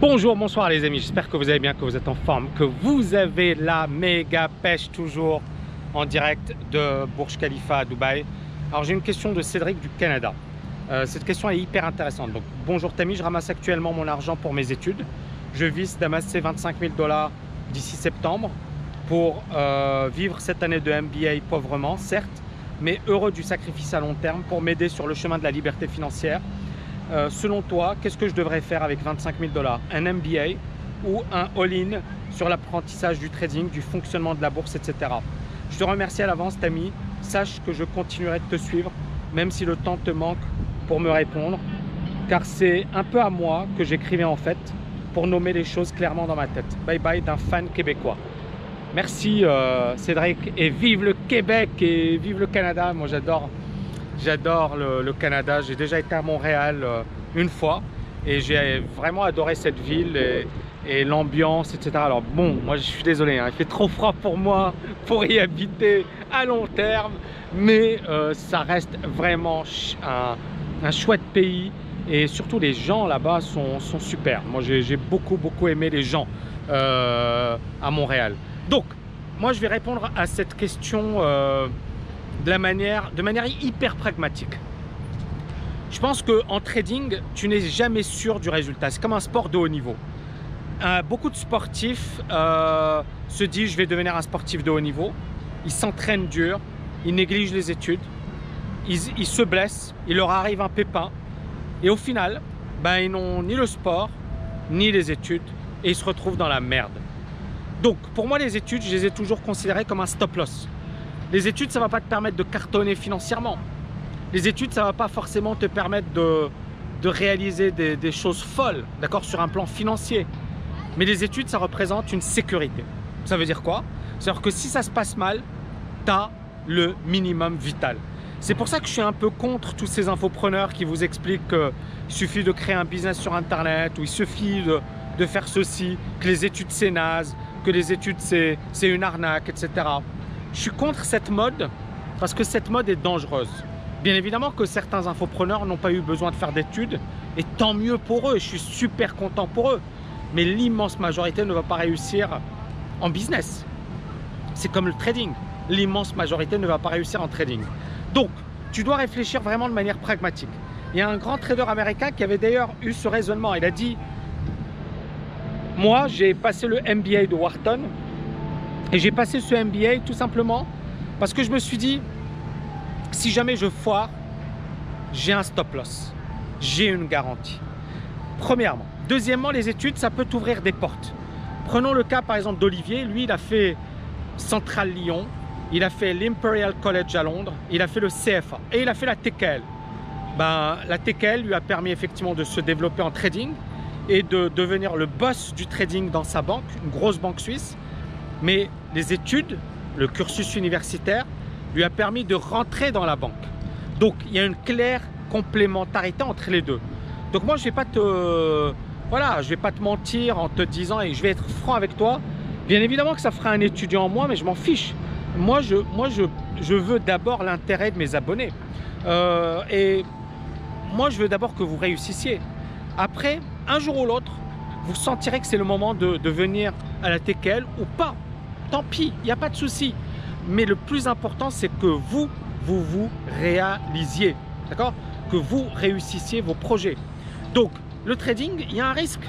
Bonjour, bonsoir les amis, j'espère que vous allez bien, que vous êtes en forme, que vous avez la méga pêche toujours en direct de Burj Khalifa à Dubaï. Alors j'ai une question de Cédric du Canada. Cette question est hyper intéressante. Donc bonjour Tammy, je ramasse actuellement mon argent pour mes études. Je vise d'amasser 25 000 $ d'ici septembre pour vivre cette année de MBA pauvrement, certes, mais heureux du sacrifice à long terme pour m'aider sur le chemin de la liberté financière. Selon toi, qu'est-ce que je devrais faire avec 25 000 $? Un MBA ou un all-in sur l'apprentissage du trading, du fonctionnement de la bourse, etc. Je te remercie à l'avance, Tammy. Sache que je continuerai de te suivre, même si le temps te manque pour me répondre, car c'est un peu à moi que j'écrivais en fait, pour nommer les choses clairement dans ma tête. Bye bye d'un fan québécois. Merci Cédric, et vive le Québec et vive le Canada. Moi j'adore le Canada. J'ai déjà été à Montréal une fois et j'ai vraiment adoré cette ville et l'ambiance, etc. Alors bon, moi je suis désolé, hein, il fait trop froid pour moi pour y habiter à long terme, mais ça reste vraiment un chouette pays et surtout les gens là-bas sont super. Moi j'ai beaucoup aimé les gens à Montréal. Donc moi je vais répondre à cette question de manière hyper pragmatique. Je pense qu'en trading, tu n'es jamais sûr du résultat. C'est comme un sport de haut niveau. Beaucoup de sportifs se disent je vais devenir un sportif de haut niveau. Ils s'entraînent dur, ils négligent les études, ils se blessent, il leur arrive un pépin. Et au final, ben, ils n'ont ni le sport, ni les études et ils se retrouvent dans la merde. Donc pour moi, les études, je les ai toujours considérées comme un stop loss. Les études, ça ne va pas te permettre de cartonner financièrement. Les études, ça ne va pas forcément te permettre de réaliser des choses folles, d'accord, sur un plan financier. Mais les études, ça représente une sécurité. Ça veut dire quoi? C'est-à-dire que si ça se passe mal, tu as le minimum vital. C'est pour ça que je suis un peu contre tous ces infopreneurs qui vous expliquent qu'il suffit de créer un business sur Internet, ou il suffit de faire ceci, que les études c'est naze, que les études c'est une arnaque, etc. Je suis contre cette mode parce que cette mode est dangereuse. Bien évidemment que certains infopreneurs n'ont pas eu besoin de faire d'études et tant mieux pour eux, je suis super content pour eux. Mais l'immense majorité ne va pas réussir en business. C'est comme le trading. L'immense majorité ne va pas réussir en trading. Donc, tu dois réfléchir vraiment de manière pragmatique. Il y a un grand trader américain qui avait d'ailleurs eu ce raisonnement. Il a dit, moi j'ai passé le MBA de Wharton. Et j'ai passé ce MBA tout simplement parce que je me suis dit, si jamais je foire, j'ai un stop loss, j'ai une garantie. Premièrement. Deuxièmement, les études, ça peut t'ouvrir des portes. Prenons le cas par exemple d'Olivier. Lui, il a fait Central Lyon, il a fait l'Imperial College à Londres, il a fait le CFA et il a fait la TKL. Ben, la TKL lui a permis effectivement de se développer en trading et de devenir le boss du trading dans sa banque, une grosse banque suisse. Mais les études, le cursus universitaire, lui a permis de rentrer dans la banque. Donc, il y a une claire complémentarité entre les deux. Donc, moi, je ne vais pas te mentir en te disant, et je vais être franc avec toi, bien évidemment que ça fera un étudiant en moi, mais je m'en fiche. Moi, je veux d'abord l'intérêt de mes abonnés. Et moi, je veux d'abord que vous réussissiez. Après, un jour ou l'autre, vous sentirez que c'est le moment de venir à la TKL ou pas. Tant pis, il n'y a pas de souci. Mais le plus important, c'est que vous réalisiez. D'accord? Que vous réussissiez vos projets. Donc, le trading, il y a un risque.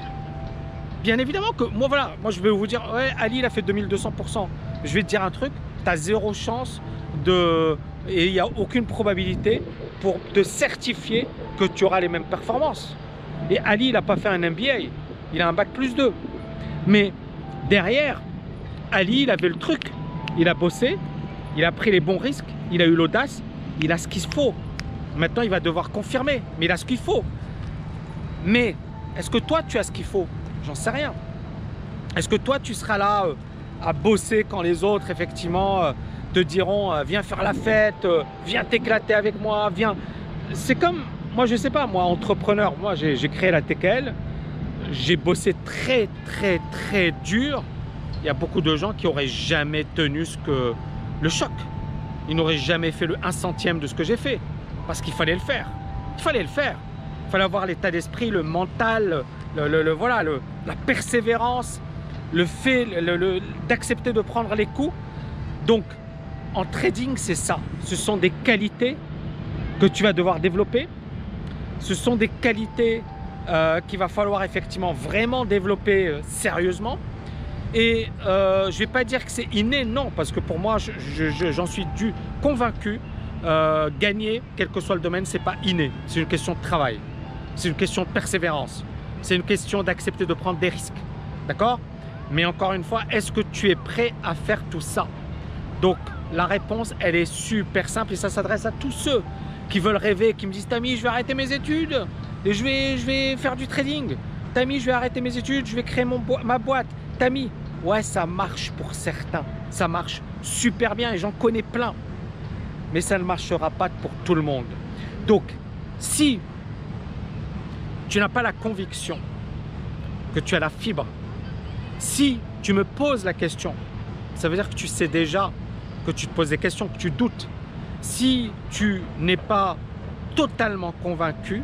Bien évidemment que, moi je vais vous dire, ouais, Ali, il a fait 2200%. Je vais te dire un truc, tu as zéro chance et il n'y a aucune probabilité pour te certifier que tu auras les mêmes performances. Et Ali, il n'a pas fait un MBA. Il a un bac+2. Mais derrière, Ali, il avait le truc. Il a bossé, il a pris les bons risques, il a eu l'audace, il a ce qu'il faut. Maintenant, il va devoir confirmer, mais il a ce qu'il faut. Mais est-ce que toi, tu as ce qu'il faut? J'en sais rien. Est-ce que toi, tu seras là à bosser quand les autres, effectivement, te diront viens faire la fête, viens t'éclater avec moi, viens. C'est comme, moi, je sais pas, moi, entrepreneur, moi, j'ai créé la TKL. J'ai bossé très dur. Il y a beaucoup de gens qui n'auraient jamais tenu le choc. Ils n'auraient jamais fait le 1 centième de ce que j'ai fait. Parce qu'il fallait le faire. Il fallait le faire. Il fallait avoir l'état d'esprit, le mental, voilà, la persévérance, le fait d'accepter de prendre les coups. Donc, en trading, c'est ça. Ce sont des qualités que tu vas devoir développer. Ce sont des qualités qu'il va falloir effectivement vraiment développer sérieusement. Et je ne vais pas dire que c'est inné, non, parce que pour moi, j'en suis convaincu. Gagner, quel que soit le domaine, c'est pas inné. C'est une question de travail. C'est une question de persévérance. C'est une question d'accepter de prendre des risques. D'accord? Mais encore une fois, est-ce que tu es prêt à faire tout ça? Donc, la réponse, elle est super simple et ça s'adresse à tous ceux qui veulent rêver, qui me disent « Tammy, je vais arrêter mes études et je vais faire du trading. Tammy, je vais arrêter mes études, je vais créer ma boîte. Tammy, ouais, ça marche pour certains. Ça marche super bien et j'en connais plein. Mais ça ne marchera pas pour tout le monde. Donc, si tu n'as pas la conviction que tu as la fibre, si tu me poses la question, ça veut dire que tu sais déjà que tu te poses des questions, que tu doutes. Si tu n'es pas totalement convaincu,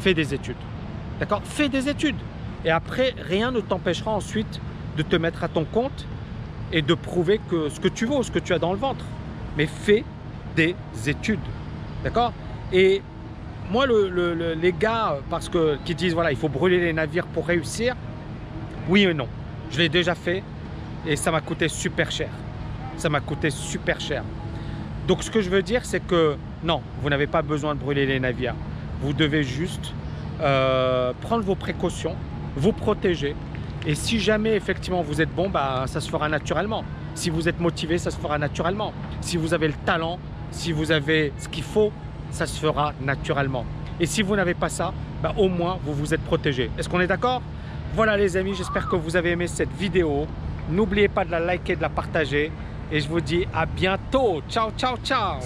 fais des études. D'accord? Fais des études. Et après, rien ne t'empêchera ensuite de te mettre à ton compte et de prouver que ce que tu vaux, ce que tu as dans le ventre. Mais fais des études. D'accord? Et moi, les gars qui disent voilà, il faut brûler les navires pour réussir, oui et non. Je l'ai déjà fait et ça m'a coûté super cher. Ça m'a coûté super cher. Donc ce que je veux dire, c'est que non, vous n'avez pas besoin de brûler les navires. Vous devez juste prendre vos précautions, vous protéger. Et si jamais effectivement vous êtes bon, bah, ça se fera naturellement. Si vous êtes motivé, ça se fera naturellement. Si vous avez le talent, si vous avez ce qu'il faut, ça se fera naturellement. Et si vous n'avez pas ça, bah, au moins vous vous êtes protégé. Est-ce qu'on est d'accord? Voilà les amis, j'espère que vous avez aimé cette vidéo. N'oubliez pas de la liker, de la partager. Et je vous dis à bientôt. Ciao, ciao, ciao.